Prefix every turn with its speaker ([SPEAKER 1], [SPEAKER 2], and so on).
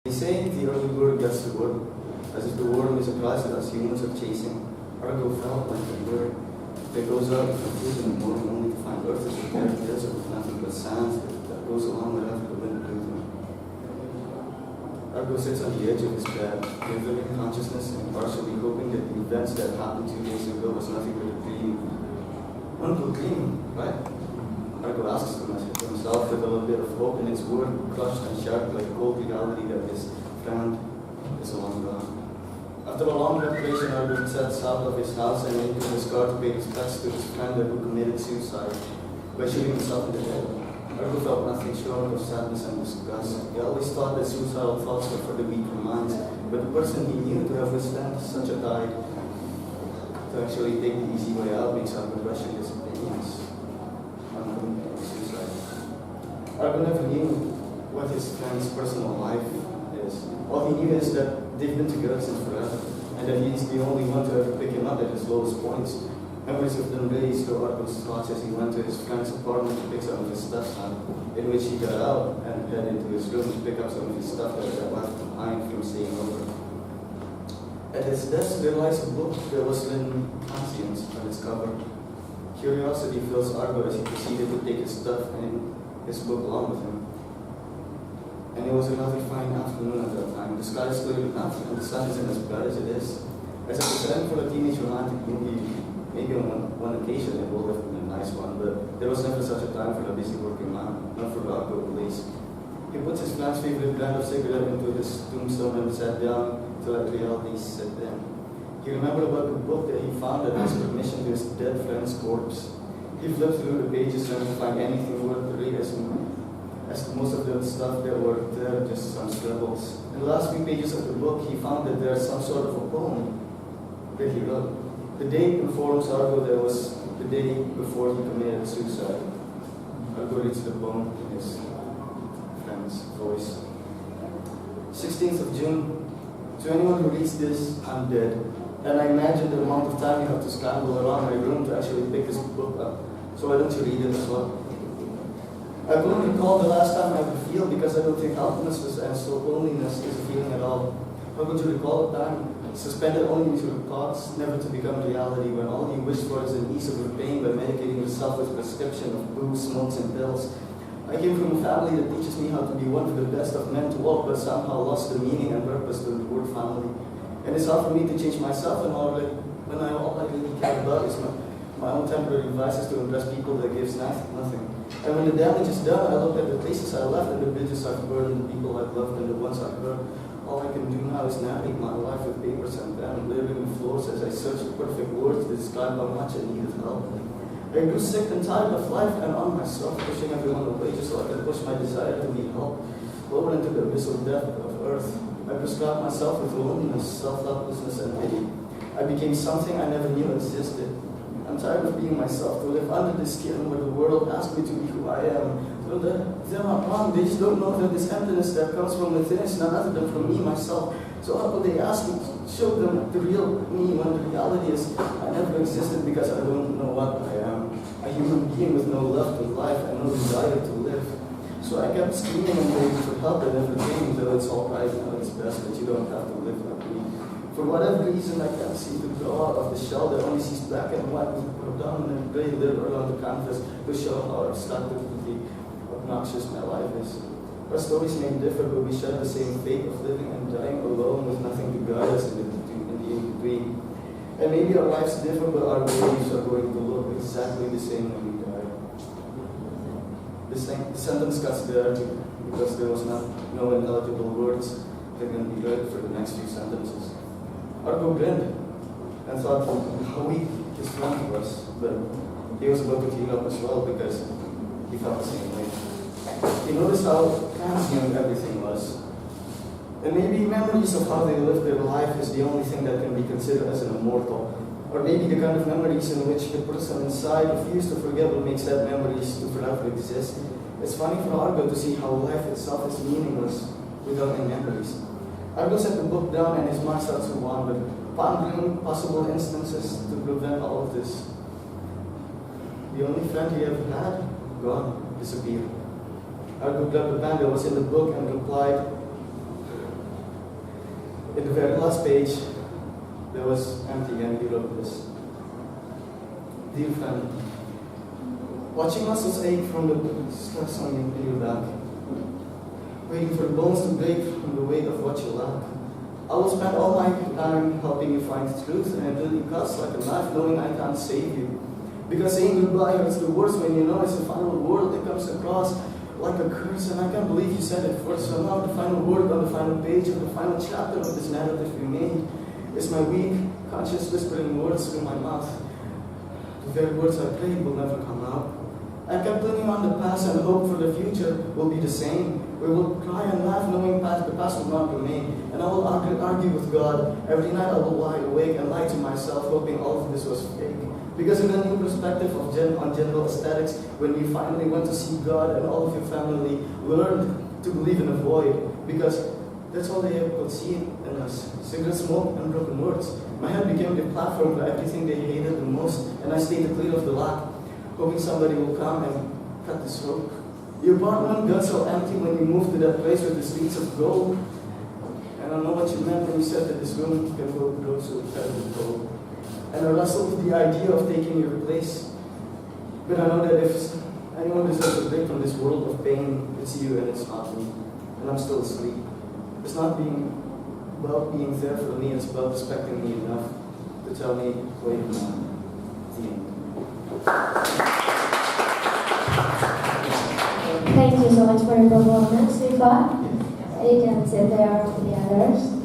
[SPEAKER 1] They say the early bird gets the worm, as if the worm is a prize that us humans are chasing. Argo felt like a bird that goes out from food in the morning only to find earth as a bare desert with nothing but sand that goes along wherever the wind blew them. Argo sits on the edge of his bed, giving consciousness and partially hoping that the events that happened 2 days ago was nothing but a dream. One dream, right? Argo asks himself with a little bit of hope in its word, crushed and sharp like cold reality that his friend is long gone. After a long preparation, Argo sets out of his house and into his car to pay respects to his friend who committed suicide by shooting himself in the head. Argo felt nothing short of sadness and disgust. He always thought that suicidal thoughts were for the weaker minds, but the person he knew to have withstood such a tide, to actually take the easy way out, makes Argo question his opinions on suicide. Argo never knew what his friend's personal life is. All he knew is that they've been together since forever, and that he's the only one to ever pick him up at his lowest points. Memories of them raised through Argo's thoughts as he went to his friend's apartment to pick some of his stuff up, in which he got out and headed into his room to pick up some of his stuff that had left behind from staying over. At his desk, there lies a book that was written Conscience on its cover. Curiosity fills Argo as he proceeded to take his stuff and his book along with him. And it was another fine afternoon at that time. The sky is clear enough, and the sun isn't as bad as it is. As a present for a teenage romantic movie, maybe on one occasion it will have been a nice one, but there was never such a time for a busy working man, not for Argo at least. He puts his friend's favorite brand of cigarette into his tombstone and sat down to let reality set in. He remembered about the book that he found at his permission to his dead friend's corpse. He flipped through the pages trying to find anything worth the read as most of the stuff that were there just some scribbles. In the last few pages of the book, he found that there's some sort of a poem that he wrote. The date informs Argo that it was the day before he committed suicide. Argo reads the poem in his friend's voice. 16th of June. To anyone who reads this, I'm dead. And I imagine the amount of time you have to scramble around my room to actually pick this book up. So why don't you read it as well? I don't recall the last time I would feel because I don't think helplessness and so loneliness is a feeling at all. How would you recall a time suspended only to your thoughts, never to become reality, when all you wish for is an ease of your pain by medicating yourself with prescription of booze, smokes, and pills? I came from a family that teaches me how to be one of the best of men to walk, but somehow lost the meaning and purpose to the word family. And it's hard for me to change myself when all I really care about is my own temporary vices to impress people that gives nothing. And when the damage is done, I look at the places I left and the bridges I've burned and the people I've loved and the ones I've hurt. All I can do now is navigate my life with papers and pen, living in floors as I search for perfect words to describe how much I needed help. I grew sick and tired of life and on myself, pushing everyone away just so I could push my desire to be helped lower into the abyssal depth of earth. I prescribed myself with loneliness, self-helplessness, and pity. I became something I never knew existed. I'm tired of being myself, to live under this skin where the world asks me to be who I am. So they're not wrong, they just don't know that this emptiness that comes from within is none other than from me, myself. So how could they ask me to show them the real me when the reality is I never existed because I don't know what I am. A human being with no love to life and no desire to live. So I kept screaming and begging for help that never came, though it's all right now, it's best that you don't have to live like me. For whatever reason, I can't seem to grow out of the shell that only sees black and white with predominant gray litter on the canvas to show how obstructively obnoxious my life is. Our stories may differ, but we share the same fate of living and dying alone with nothing to guide us in the in-between. And maybe our lives differ, but our ways are going to look exactly the same when we die. The sentence cuts there because there was no ineligible words that can be read for the next few sentences. Argo grinned and thought how weak his friend was, but he was about to clean up as well because he felt the same way. He noticed how transient everything was. And maybe memories of how they lived their life is the only thing that can be considered as an immortal. Or maybe the kind of memories in which the person inside refused to forget what makes that memories to forever exist. It's funny for Argo to see how life itself is meaningless without any memories. Argo set the book down and his mind starts to wander, pondering possible instances to prevent all of this. The only friend he ever had, gone, disappeared. Argo grabbed the pen that was in the book and replied, In the very last page, that was empty, and he wrote this. Dear friend, watching muscles ache from the stress on your back, waiting for the bones to break from the weight of what you lack. I will spend all my time helping you find the truth, and until it cuts like a knife, knowing I can't save you. Because saying goodbye hurts the worst when you know it's the final word that comes across like a curse, and I can't believe you said it first. So now the final word on the final page of the final chapter of this narrative we made is my weak, conscious whispering words through my mouth. The very words I prayed will never come out. I kept looking on the past and hope for the future will be the same. We will cry and laugh knowing the past will not remain. And I will argue with God. Every night I will lie awake and lie to myself hoping all of this was fake. Because in a new perspective on general aesthetics, when we finally went to see God and all of your family learned to believe in a void, because that's all they ever could see in us. Cigarette smoke and broken words. My head became the platform for everything they hated the most, and I stayed clear of the lack, hoping somebody will come and cut this rope. Your apartment got so empty when you moved to that place with the streets of gold. And I know what you meant when you said that this room can grow so terribly cold. And I wrestled with the idea of taking your place. But I know that if anyone deserves a break from this world of pain, it's you and it's not me. And I'm still asleep. It's not about being there for me, it's about respecting me enough to tell me, wait a minute. The end.
[SPEAKER 2] Thank you so much for your performance, Riva. You can sit there with the others.